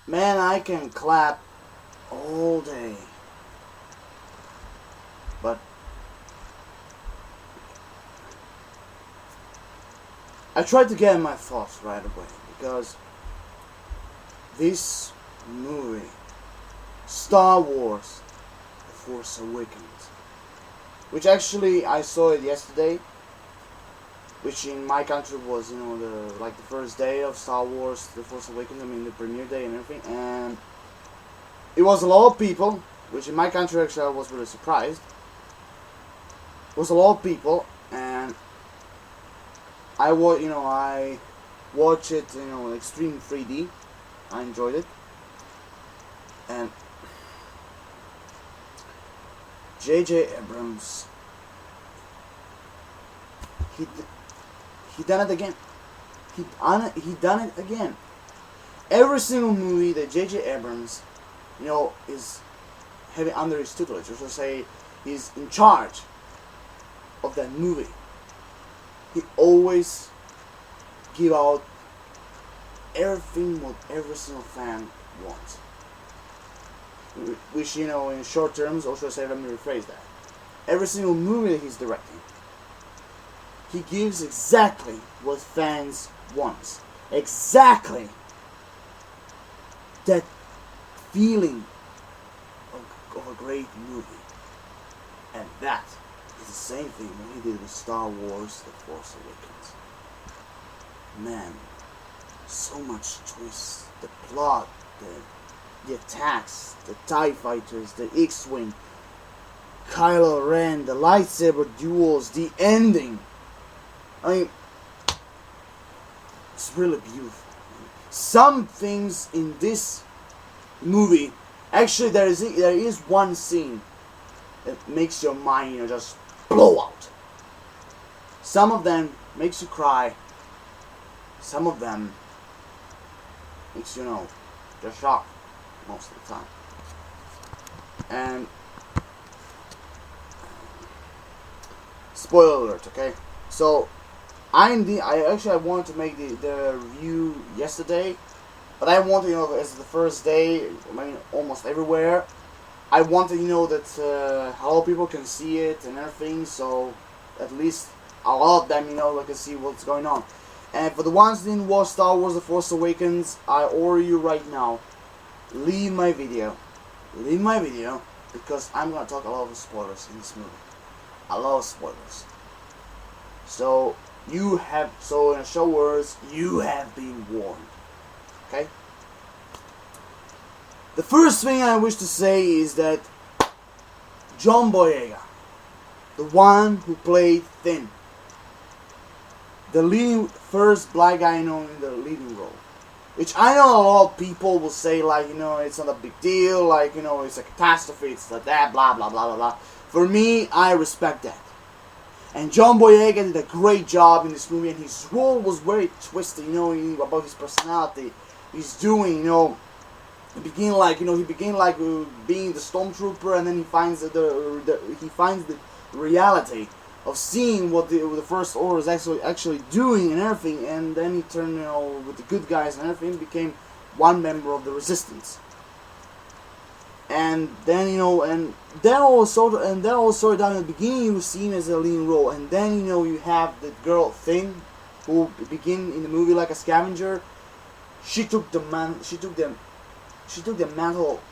Man, I can clap all day, but I tried to get my thoughts right away, because this movie, Star Wars, The Force Awakens, which actually I saw it yesterday, which in my country was, the first day of Star Wars, The Force Awakens, the premiere day and everything, and it was a lot of people, which in my country actually I was really surprised. It was a lot of people, and I watched it, in extreme 3D. I enjoyed it, and J.J. Abrams, he done it again. He done it again. Every single movie that J.J. Abrams, is having under his tutelage, or so say, he's in charge of that movie, he always give out everything what every single fan wants. Which, in short terms, also say, let me rephrase that. Every single movie that he's directing, he gives exactly what fans want. Exactly that feeling of a great movie. And that is the same thing when he did with Star Wars, The Force Awakens. Man, so much twists, the plot, the attacks, the TIE fighters, the X-Wing, Kylo Ren, the lightsaber duels, the ending. I mean, it's really beautiful. Some things in this movie, actually there is one scene that makes your mind, just blow out. Some of them makes you cry. Some of them makes you, just shocked most of the time. And spoiler alert, okay? So I wanted to make the review yesterday, but I wanted, as the first day, almost everywhere, I wanted, that a lot of people can see it and everything, so at least a lot of them, they can see what's going on. And for the ones who didn't watch Star Wars The Force Awakens, I order you right now, leave my video, because I'm going to talk a lot of spoilers in this movie. A lot of spoilers. So, in a short words, you have been warned. Okay? The first thing I wish to say is that John Boyega, the one who played Finn, the first black guy in the leading role, which I know a lot of people will say, it's not a big deal, it's a catastrophe, it's like that, blah, blah, blah, blah, blah. For me, I respect that. And John Boyega did a great job in this movie, and his role was very twisted, about his personality. He's doing, he began being the stormtrooper, and then he finds the reality of seeing what the First Order is actually doing and everything, and then he turned, with the good guys and everything, became one member of the Resistance. And then, and then also down in the beginning he was seen as a leading role, and then, you have the girl Finn, who began in the movie like a scavenger. She took the mantle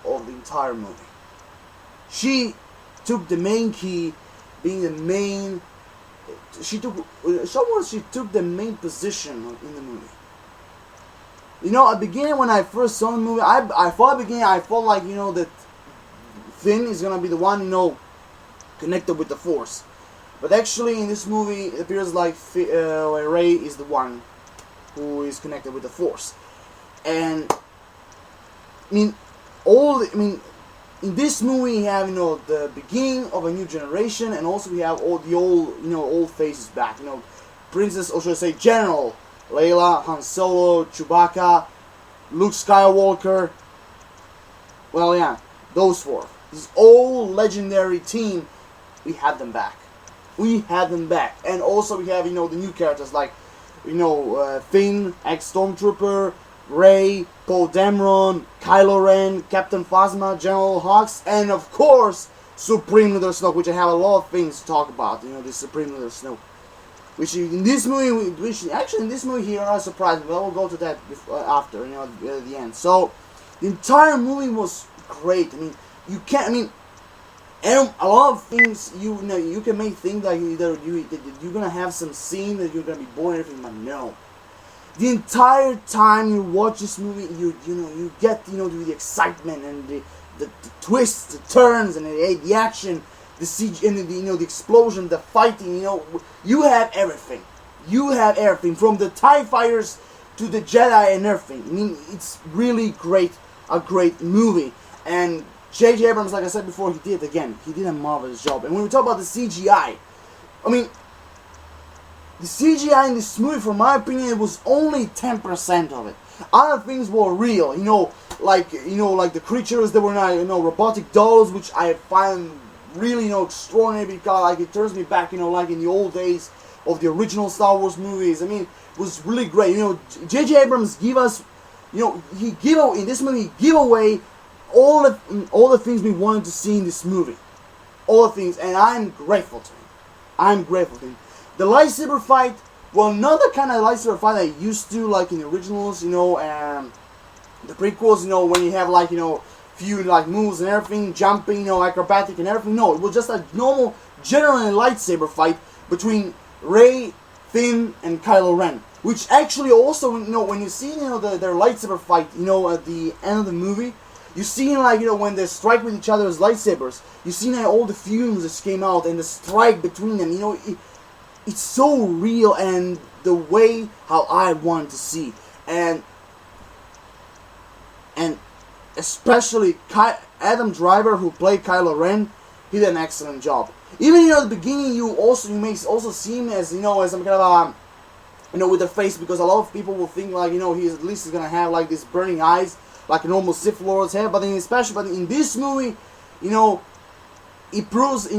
of the entire movie. She took the main key, being the main. She took the main position in the movie. At the beginning, when I first saw the movie, I thought like, that Finn is gonna be the one, connected with the Force. But actually, in this movie, it appears like Rey is the one who is connected with the Force. And in this movie, you have the beginning of a new generation, and also we have all the old faces back. Princess, or should I say General Leia, Han Solo, Chewbacca, Luke Skywalker. Well, yeah, those four. This old legendary team, we had them back. We had them back. And also we have, the new characters like, Finn, ex-Stormtrooper, Rey, Poe Dameron, Kylo Ren, Captain Phasma, General Hux, and of course, Supreme Leader Snoke, which I have a lot of things to talk about. The Supreme Leader Snoke. Which in this movie, in this movie here, I'm surprised, but we'll go to that after, at the end. So, the entire movie was great. You can't, and a lot of things, you can make think that you're gonna have some scene that you're gonna be bored and everything, but no. The entire time you watch this movie, you get, the excitement and the twists, the turns, and the action, the siege, and the explosion, the fighting. You have everything. You have everything from the TIE fighters to the Jedi and everything. It's really great, a great movie. And J.J. Abrams, like I said before, he did a marvelous job. And when we talk about the CGI, the CGI in this movie, from my opinion, it was only 10% of it. Other things were real, like the creatures that were not, robotic dolls, which I find really, extraordinary, because it turns me back, like in the old days of the original Star Wars movies. It was really great. J.J. Abrams give us, in this movie, he give away all the things we wanted to see in this movie, all the things, and I'm grateful to him. The lightsaber fight, well, not the kind of lightsaber fight I used to, like in the originals, and the prequels, when you have few moves and everything, jumping, acrobatic and everything. No, it was just a normal, general lightsaber fight between Rey, Finn, and Kylo Ren. Which actually also, when you see, their lightsaber fight, at the end of the movie, you see, when they strike with each other's lightsabers, you see all the fumes that came out and the strike between them, it's so real, and the way how I wanted to see. And especially Adam Driver, who played Kylo Ren, he did an excellent job. Even at the beginning, you may also see him as as some kind of with the face, because a lot of people will think he's at least gonna have these burning eyes like a normal Sith Lord's have. But in this movie, it proves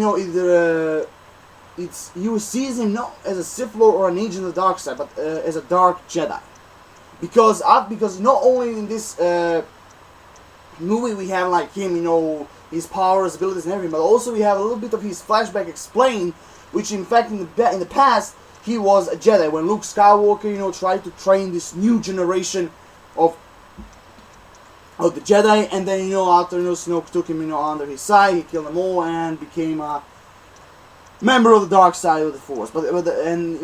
you sees him not as a Sith Lord or an agent of the dark side, but as a dark Jedi. Because not only in this movie we have him, his powers, abilities, and everything, but also we have a little bit of his flashback explained, which in fact in the past he was a Jedi when Luke Skywalker, tried to train this new generation of the Jedi, and then after Snoke took him under his side, he killed them all and became a member of the dark side of the Force. And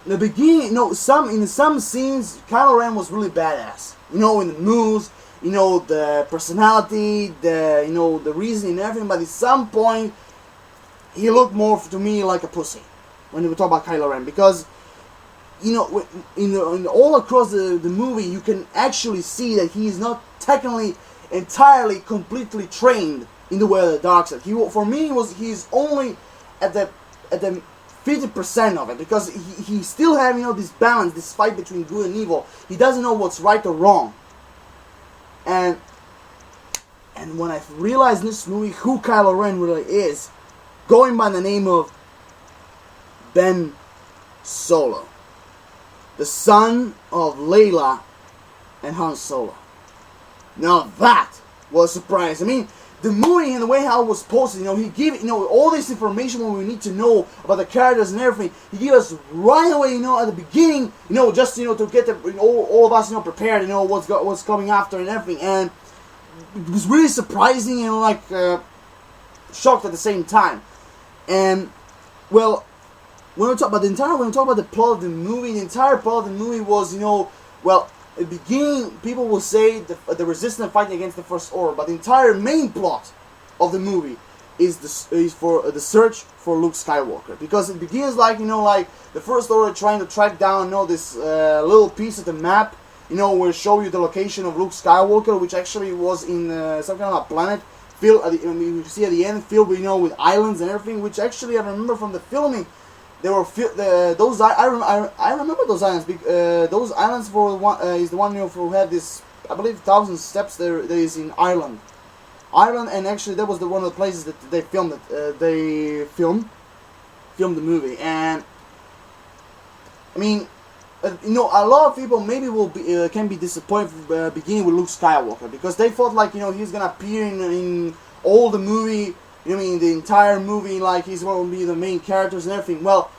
the beginning, in some scenes, Kylo Ren was really badass. In the moves, the personality, the reasoning and everything. But at some point, he looked more to me like a pussy when we talk about Kylo Ren, because all across the movie, you can actually see that he is not technically entirely completely trained in the way of the dark side. For me, he's only at the 50% of it, because he still have this balance, this fight between good and evil. He doesn't know what's right or wrong. And when I realized in this movie who Kylo Ren really is, going by the name of Ben Solo, the son of Leia and Han Solo. Now that was a surprise. The movie and the way how it was posted, he gave all this information when we need to know about the characters and everything. He gave us right away, at the beginning, just to get all of us prepared, what's coming after and everything. And it was really surprising and shocked at the same time. And well, when we talk about the plot of the movie, the entire plot of the movie was at the beginning, people will say the resistance fighting against the First Order, but the entire main plot of the movie is for the search for Luke Skywalker, because it begins the First Order trying to track down this little piece of the map, will show you the location of Luke Skywalker, which actually was in some kind of a planet filled. You see at the end filled with with islands and everything, which actually I remember from the filming. they were those I remember those islands. Those islands for one is the one who had this, I believe, 1,000 steps. There is in Ireland, and actually that was one of the places that they filmed it. They filmed the movie, and I mean, a lot of people maybe will be can be disappointed from beginning with Luke Skywalker, because they thought like he's gonna appear in all the movie. The entire movie, like he's going to be the main characters and everything. Well,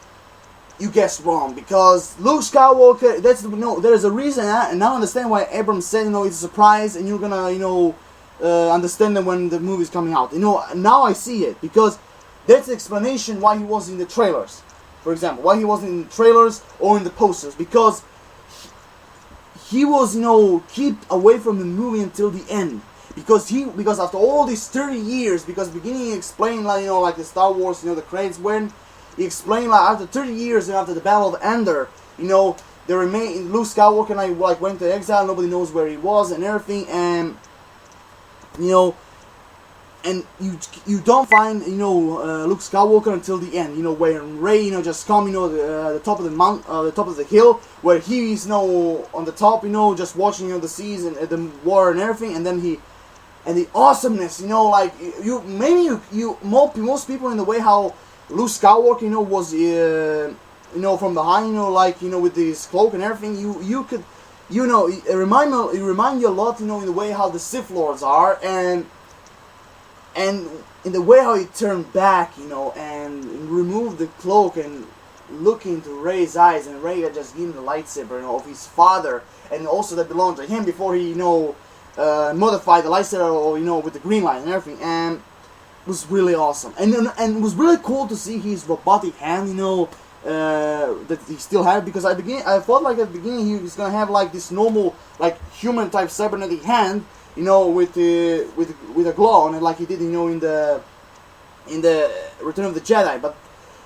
you guessed wrong, because Luke Skywalker, there's a reason, and now I understand why Abrams said, it's a surprise, and you're gonna, understand it when the movie's coming out. Now I see it, because that's the explanation why he was in the trailers. For example, why he wasn't in the trailers or in the posters, because he was, kept away from the movie until the end. Because after all these 30 years, because beginning he explained like the Star Wars, the credits when he explained like after 30 years and after the Battle of Endor, there remain Luke Skywalker and I went to exile, nobody knows where he was and everything, and and you don't find Luke Skywalker until the end, when Rey just come the top of the the top of the hill where he's on the top, just watching the seas and the water and everything, and then and the awesomeness, like most people in the way how Luke Skywalker, was, from behind, with his cloak and everything, you could, it remind you a lot, in the way how the Sith Lords are, and in the way how he turned back, and removed the cloak and look into Rey's eyes, and Rey had just given the lightsaber, of his father, and also that belonged to him before he, modified the lightsaber, with the green light and everything, and it was really awesome, and it was really cool to see his robotic hand, that he still had, because I thought like at the beginning he was gonna have like this normal like human type cybernetic hand, with a glow on it, like he did, in the Return of the Jedi, but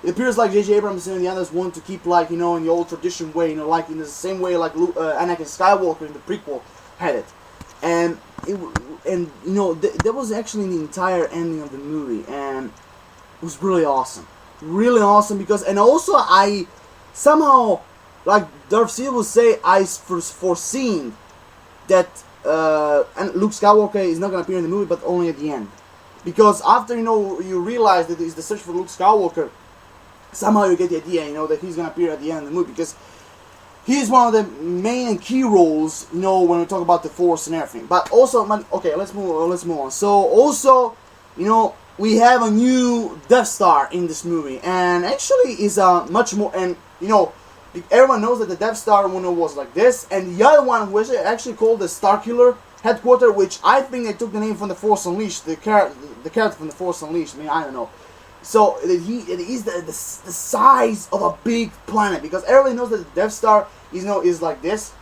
it appears like J.J. Abrams and the others want to keep like in the old tradition way, like in the same way like Anakin Skywalker in the prequel had it. And that was actually the entire ending of the movie, and it was really awesome, because, and also I somehow, like Darth Sidious will say, I foreseen that and Luke Skywalker is not gonna appear in the movie, but only at the end, because after you realize that it's the search for Luke Skywalker, somehow you get the idea that he's gonna appear at the end of the movie, because he's one of the main and key roles, when we talk about the Force and everything. But also, okay, let's move on. So also, we have a new Death Star in this movie, and actually is much more. And everyone knows that the Death Star one was like this, and the other one was actually called the Starkiller Headquarters, which I think they took the name from the Force Unleashed, the character from the Force Unleashed. I mean, I don't know. So it is the size of a big planet, because everybody knows that the Death Star is like this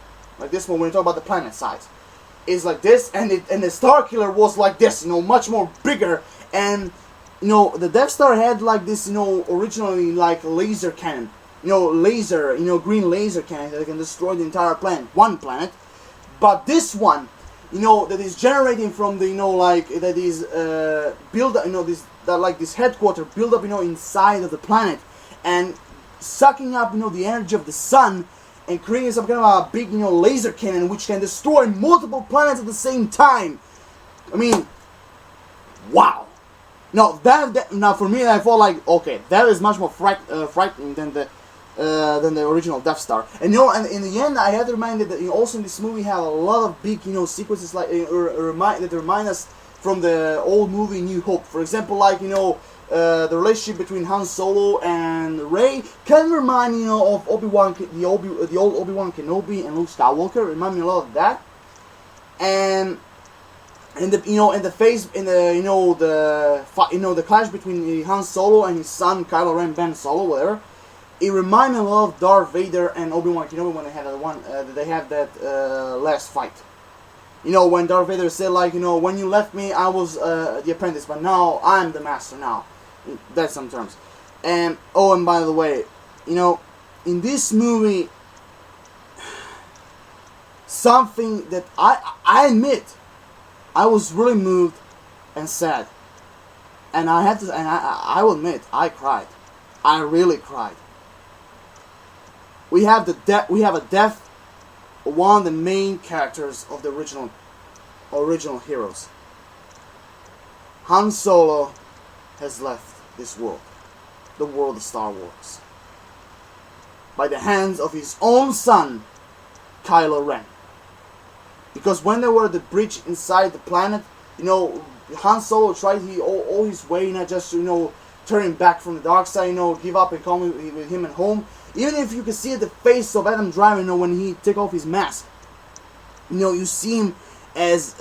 one when we talk about the planet size, is like this, and the Starkiller was like this, much more bigger, and the Death Star had like this, originally like laser cannon, green laser cannon that can destroy the entire planet, one planet, but this one, that is generating from the that is built this headquarters built up inside of the planet, and sucking up the energy of the sun, and creating some kind of a big laser cannon which can destroy multiple planets at the same time. I mean, wow. No, now for me I thought like, okay, that is much more frightening than the original Death Star. And and in the end I had to remind that also in this movie have a lot of big sequences like that remind us from the old movie New Hope. For example, like the relationship between Han Solo and Rey can remind of Obi-Wan, the old Obi-Wan Kenobi and Luke Skywalker. Remind me a lot of that. And the the clash between Han Solo and his son Kylo Ren, Ben Solo, whatever. It reminds me a lot of Darth Vader and Obi-Wan Kenobi when they have that last fight. When Darth Vader said like, when you left me, I was the apprentice, but now I'm the master now. That's some terms. And, and by the way, in this movie, something that I admit, I was really moved and sad. And I will admit, I cried. I really cried. we have a death of one of the main characters of the original heroes. Han Solo has left this world, the world of Star Wars, by the hands of his own son, Kylo Ren. Because when they were at the bridge inside the planet, Han Solo tried all his way, not just, turning back from the dark side, give up and come with him at home. Even if you can see the face of Adam Driver, when he take off his mask, you see him as,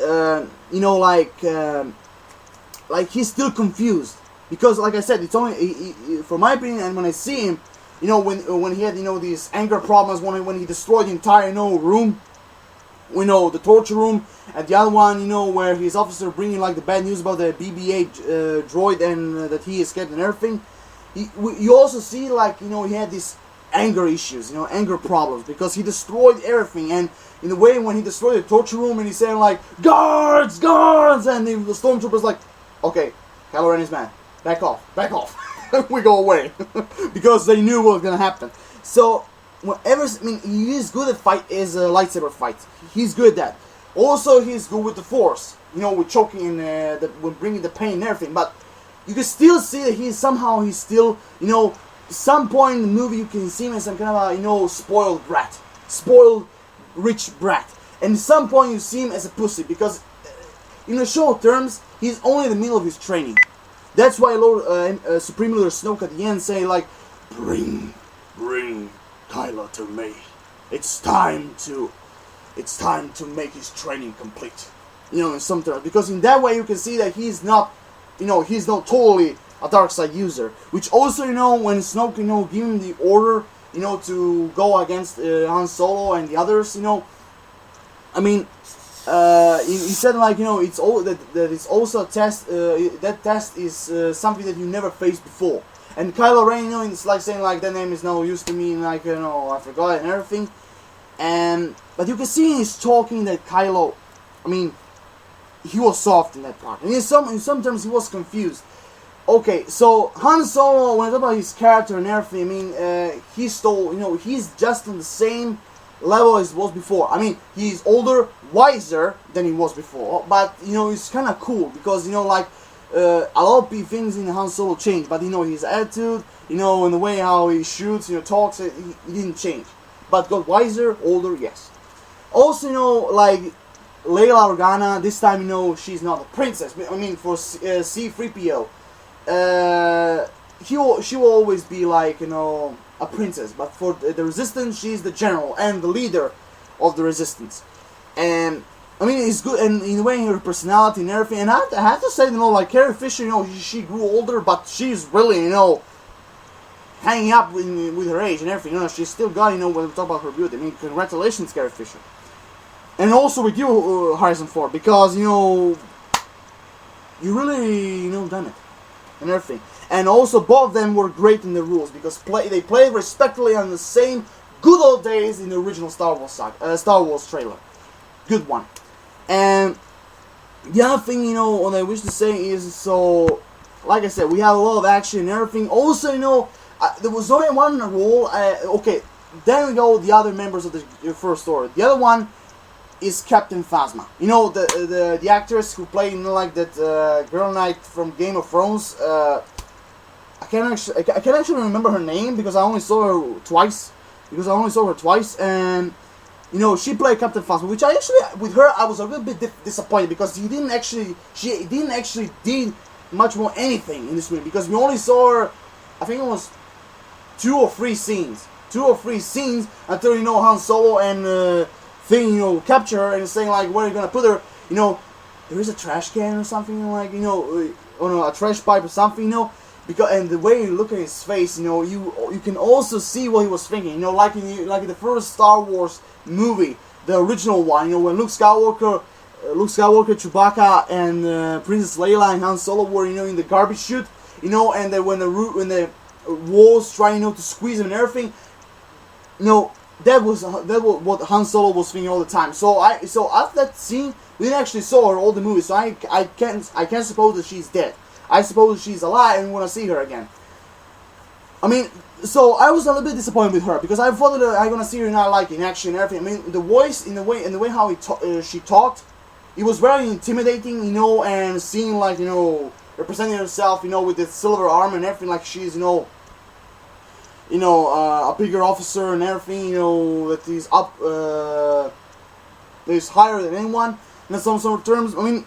like he's still confused. Because, like I said, it's only, for my opinion, and when I see him, when he had, these anger problems, when he destroyed the entire, room, the torture room, and the other one, where his officer bringing, like, the bad news about the BB-8 droid and that he escaped and everything. You also see, like, he had these anger issues, anger problems, because he destroyed everything. And in the way when he destroyed the torture room and he's saying, like, guards, guards, and the stormtrooper's like, okay, Kylo Ren is mad. Back off. We go away. Because they knew what was going to happen. So, he is good at lightsaber fights. He's good at that. Also, he's good with the Force. With choking and with bringing the pain and everything. But you can still see that he's still, some point in the movie you can see him as some kind of a, spoiled brat. Spoiled, rich brat. And at some point you see him as a pussy. Because, in the short terms, he's only in the middle of his training. That's why Supreme Leader Snoke at the end say, like, bring Kylo to me. It's time to make his training complete. In some terms, because in that way you can see that he's not totally a dark side user. Which also, when Snoke, give him the order, to go against Han Solo and the others, he said, like, it's all that it's also a test. That test is something that you never faced before. And Kylo Ren, it's like saying, like, that name is no use to me, like, I forgot and everything. But you can see he's talking that Kylo, he was soft in that part. And in some terms he was confused. Okay, so Han Solo, when I talk about his character and everything, he's just on the same level as he was before. He's older, wiser than he was before. But, it's kind of cool because, a lot of things in Han Solo changed. But, his attitude, in the way how he shoots, talks, he didn't change. But got wiser, older, yes. Also, like, Leia Organa, this time, she's not a princess. For C-3PO, she will always be like, a princess. But for the Resistance, she's the general and the leader of the Resistance. And, it's good, and in a way, her personality and everything. And I have to say, like, Carrie Fisher, she grew older, but she's really, hanging up with her age and everything. She's still got, when we talk about her beauty. Congratulations, Carrie Fisher. And also with you, Harrison Ford, because, you really, done it. And everything. And also, both of them were great in the rules, because they played respectfully on the same good old days in the original Star Wars trailer. Good one. And the other thing, what I wish to say is, so, like I said, we have a lot of action and everything. Also, there was only one role. Okay, then we go the other members of the first order. The other one is Captain Phasma. The actress who played, like that girl knight from Game of Thrones. I can't actually remember her name because I only saw her twice. And she played Captain Phasma, which I actually, with her, I was a little bit disappointed because she didn't actually did much more anything in this movie, because we only saw her, I think it was 2 or 3 scenes until Han Solo and capture her and saying, like, where are you gonna put her? There is a trash can or something, like, a trash pipe or something, because, and the way you look at his face, you can also see what he was thinking, like in the first Star Wars movie, the original one, when Luke Skywalker, Chewbacca, and Princess Leia and Han Solo were, in the garbage chute, and then when the walls trying, to squeeze him and everything, that was what Han Solo was thinking all the time. So after that scene, we didn't actually saw her all the movie, so I can't suppose that she's dead. I suppose she's alive and we want to see her again. I mean, so I was a little bit disappointed with her because I thought that I'm gonna see her not like in action and everything. I mean, the voice, in the way how she talked, it was very intimidating, you know, and seeing like, you know, representing herself, you know, with the silver armor and everything, like she's, you know, a bigger officer and everything, you know, that is up, that is higher than anyone. In some sort of terms, I mean,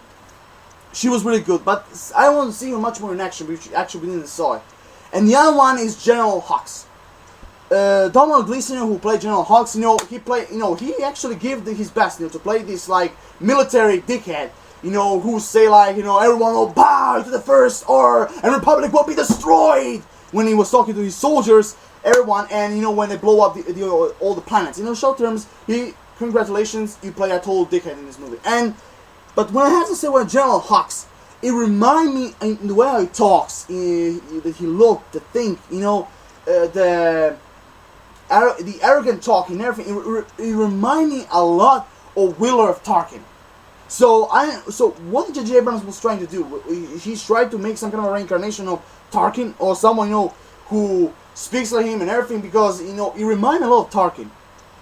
she was really good, but I don't want to see her much more in action, but actually we didn't saw it. And the other one is General Hux. Donald Gleason, who played General Hux, you know, he actually gave his best, you know, to play this like military dickhead, you know, who say like, you know, everyone will bow to the first order and Republic will be destroyed. When he was talking to his soldiers, everyone, and you know, when they blow up all the planets, you know, short terms, congratulations, you play a total dickhead in this movie. But when I have to say about General Hux, it reminds me in the way how he talks, that he looked, the thing, you know, the arrogant talk and everything. It reminds me a lot of Wheeler of Tarkin. So what J.J. Abrams was trying to do, he's trying to make some kind of a reincarnation of Tarkin, or someone, you know, who speaks like him and everything, because, you know, it reminds me a lot of Tarkin.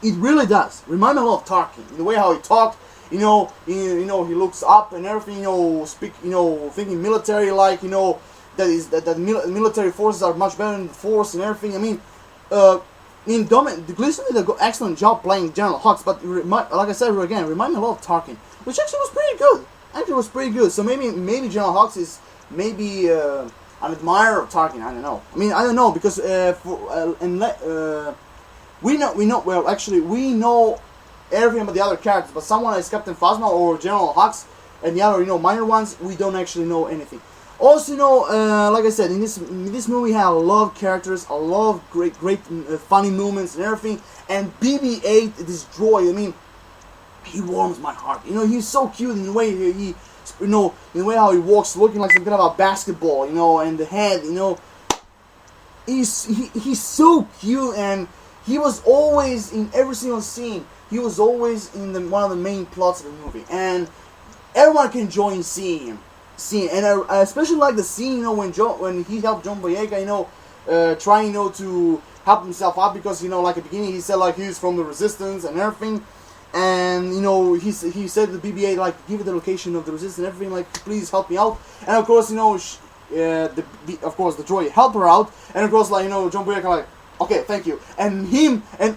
It really does. Remind me a lot of Tarkin. In the way how he talked, he looks up and everything, thinking military like, that military forces are much better than the Force and everything. I mean, Gleason did an excellent job playing General Hux, but like I said again, remind me a lot of Tarkin, which actually was pretty good. So maybe General Hux is maybe an admirer of Tarkin. I don't know. I mean, I don't know, because we know everything about the other characters, but someone like Captain Phasma or General Hux and the other, minor ones, we don't actually know anything. Also, like I said, in this movie, we have a lot of characters, a lot of great funny moments and everything. And BB-8, this droid, I mean, he warms my heart. He's so cute in the way in the way how he walks, looking like some kind of a basketball, and the head, he's so cute, and he was always in every single scene. He was always in one of the main plots of the movie, and everyone can join seeing him. And I especially like the scene, when he helped John Boyega, trying, to help himself out, because, like at the beginning he said like he's from the Resistance and everything, and he said to the BB-8 like, give it the location of the Resistance and everything, like, please help me out. And of course, the droid helped her out, and of course, like, John Boyega like, okay, thank you. And him and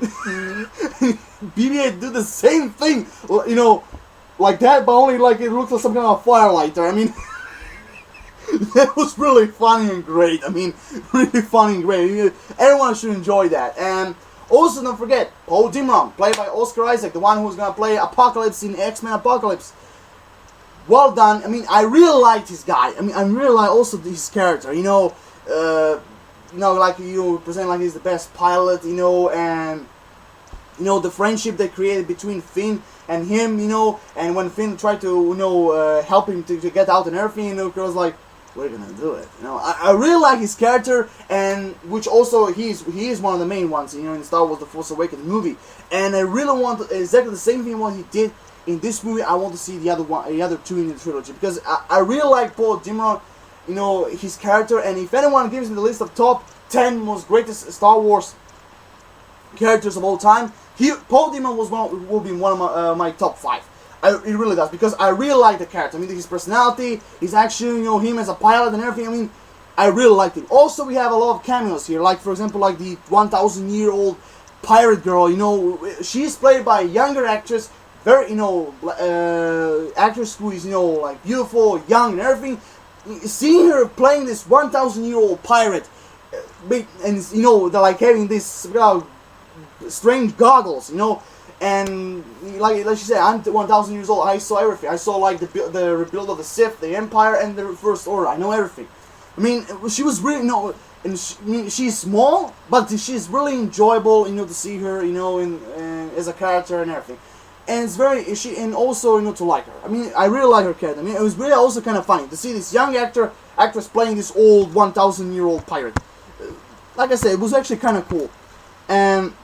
BB-8 do the same thing, like that, but only like it looks like some kind of firelighter. I mean, that was really funny and great. I mean, really funny and great. Everyone should enjoy that. And also, don't forget, Paul Dimron, played by Oscar Isaac, the one who's gonna play Apocalypse in X-Men Apocalypse. Well done. I mean, I really liked this guy. I mean, I really like also his character. Like you present like he's the best pilot. And the friendship they created between Finn and him, and when Finn tried to, help him to get out and everything, girls like, we're gonna do it. I really like his character, and which also he is one of the main ones, in Star Wars: The Force Awakens movie. And I really want exactly the same thing what he did in this movie. I want to see the other two in the trilogy, because I really like Paul Dimron, his character. And if anyone gives me the list of top 10 most greatest Star Wars characters of all time, Paul Dimron will be one of my top 5. It really does, because I really like the character. I mean, his personality, his action, him as a pilot and everything. I mean, I really liked him. Also, we have a lot of cameos here, like for example, like the 1,000-year-old pirate girl. She's played by a younger actress, very actress who is like beautiful, young, and everything. Seeing her playing this 1,000-year-old pirate, and they're like having this strange goggles, and like she said, I'm 1,000 years old. I saw everything. I saw like the rebuild of the Sith, the Empire, and the First Order. I know everything. I mean, she was really and she's small, but she's really enjoyable, to see her, as a character and everything. And it's and also to like her. I mean, I really like her character. I mean, it was really also kind of funny to see this young actress playing this old 1,000-year-old pirate. Like I said, it was actually kind of cool. And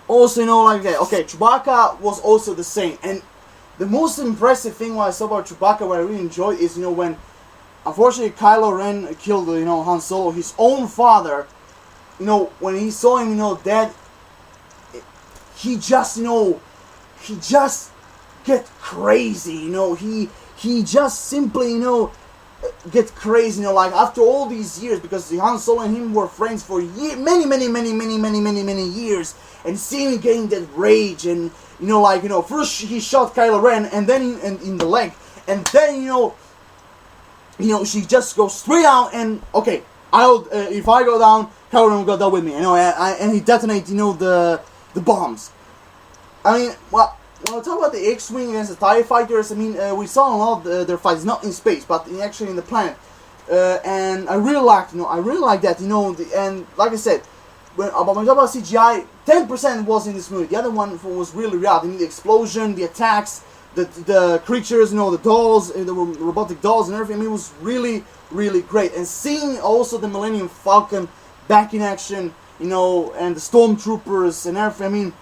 also, like that. Okay, Chewbacca was also the same. And the most impressive thing what I saw about Chewbacca, what I really enjoyed, is, when, unfortunately, Kylo Ren killed, Han Solo, his own father, you know, when he saw him, you know, dead, he just, you know, he just get crazy, you know, he just simply, you know, get crazy, you know, like after all these years, because Han Solo and him were friends for many years, and seeing him getting that rage, and you know, like, you know, first he shot Kylo Ren, and then in the leg, and then you know, she just goes straight out, and okay, I'll if I go down, Kylo Ren will go down with me, you know, and he detonates, you know, the bombs. I mean, well, when we talk about the X-Wing against the TIE Fighters, I mean, we saw a lot of their fights, not in space, but actually in the planet. And I really liked, you know, that, you know, and like I said, when we talk about CGI, 10% was in this movie. The other one was really real. I mean, the explosion, the attacks, the creatures, you know, the dolls, the robotic dolls and everything. I mean, it was really, really great. And seeing also the Millennium Falcon back in action, you know, and the Stormtroopers and everything, I mean,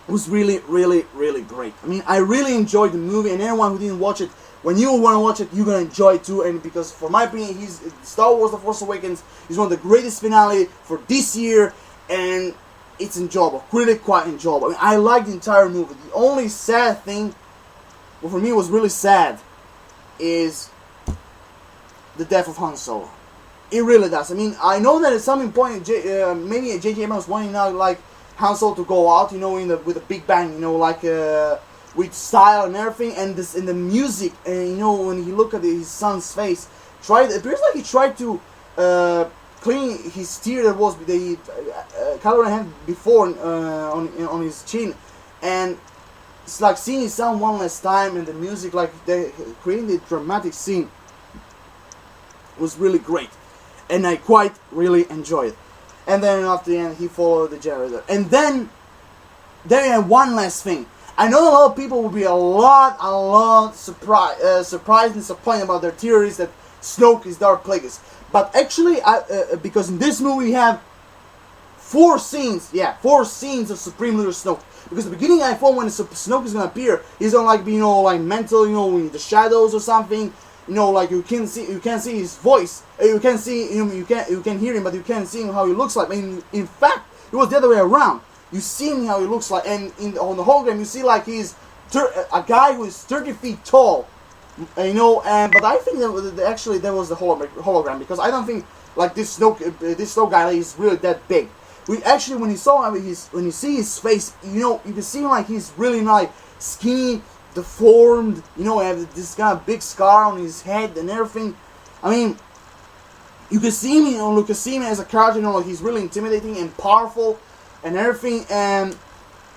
it was really, really, really great. I mean, I really enjoyed the movie, and anyone who didn't watch it, when you want to watch it, you're going to enjoy it too. And because, for my opinion, Star Wars The Force Awakens is one of the greatest finale for this year, and it's enjoyable, really quite enjoyable. I mean, I liked the entire movie. The only sad thing, well, for me was really sad, is the death of Han Solo. It really does. I mean, I know that at some point, maybe J.J. Abrams wanting now, like, Han Solo to go out, you know, with a big bang, you know, like with style and everything, and the music, and you know, when you look at his son's face, it appears like he tried to clean his tear that was the Kylo Ren had before on his chin, and it's like seeing his son one last time, and the music, like they creating the dramatic scene, was really great, and I quite really enjoyed it. And then after the end, he followed the Jedi. And then, there you have one last thing. I know a lot of people will be a lot surprised and disappointed about their theories that Snoke is Darth Plagueis. But actually, because in this movie we have 4 scenes of Supreme Leader Snoke. Because at the beginning I thought when Snoke is gonna appear, he's gonna like be, you know, like mental, you know, in the shadows or something. You know, like you can't see his voice. You can see him, you can hear him, but you can't see him how he looks like. I mean, in fact, it was the other way around. You see him how he looks like, and on the hologram you see like he's a guy who is 30 feet tall. You know, but I think that actually that was the hologram, because I don't think like this Snoke guy is really that big. We actually, when you see his face, you know, you can see like he's really like skinny, deformed, you know, have this kind of big scar on his head and everything. I mean, you can see him, you know, as a character, you know, like he's really intimidating and powerful and everything. And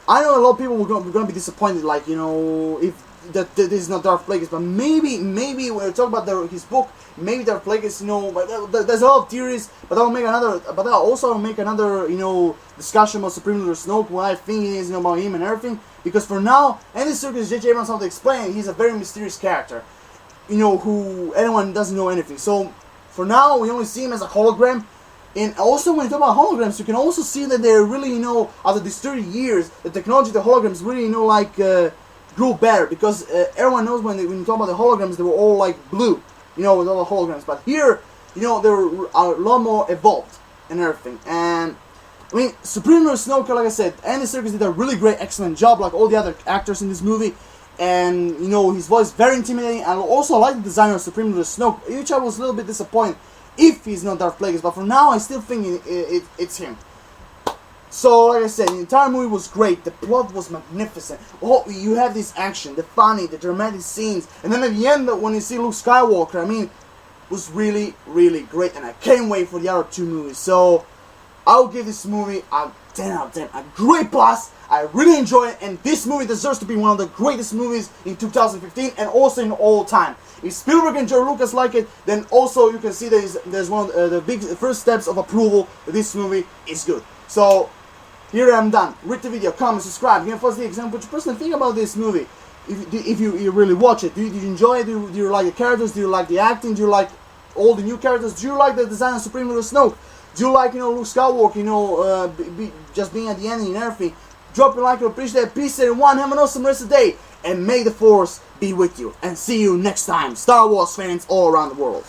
I know a lot of people were going to be disappointed, like, you know, if that this is not Darth Plagueis. But maybe when we talk about his book, maybe Darth Plagueis, you know, but there's a lot of theories. But I'll also make another, you know, discussion about Supreme Leader Snoke, what I think it is, you know, about him and everything. Because for now, Andy Serkis, J.J. Abrams have to explain, he's a very mysterious character, you know, who anyone doesn't know anything. So for now, we only see him as a hologram. And also, when you talk about holograms, you can also see that they're really, you know, after these 30 years, the technology of the holograms really, you know, like grew better. Because everyone knows when you talk about the holograms, they were all like blue, you know, with all the holograms. But here, you know, they were a lot more evolved and everything. And I mean, Supreme Leader Snoke, like I said, Andy Serkis did a really great, excellent job, like all the other actors in this movie. And, you know, his voice very intimidating. I also like the design of Supreme Leader Snoke, which I was a little bit disappointed if he's not Darth Plagueis. But for now, I still think it's him. So, like I said, the entire movie was great. The plot was magnificent. Oh, you have this action, the funny, the dramatic scenes. And then at the end, when you see Luke Skywalker, I mean, it was really, really great. And I can't wait for the other 2 movies. So I'll give this movie a 10 out of 10. A great plus. I really enjoy it, and this movie deserves to be one of the greatest movies in 2015 and also in all time. If Spielberg and George Lucas like it, then also you can see there's one of the big first steps of approval that this movie is good. So here I'm done. Rate the video, comment, subscribe. Give us the example what you personally think about this movie. If you really watch it, do you enjoy it? Do you like the characters? Do you like the acting? Do you like all the new characters? Do you like the design of Supreme Leader Snoke? Do you like, you know, Luke Skywalker, you know, just being at the end and everything? Drop a like, I appreciate that. Peace, everyone. Have an awesome rest of the day. And may the Force be with you. And see you next time, Star Wars fans all around the world.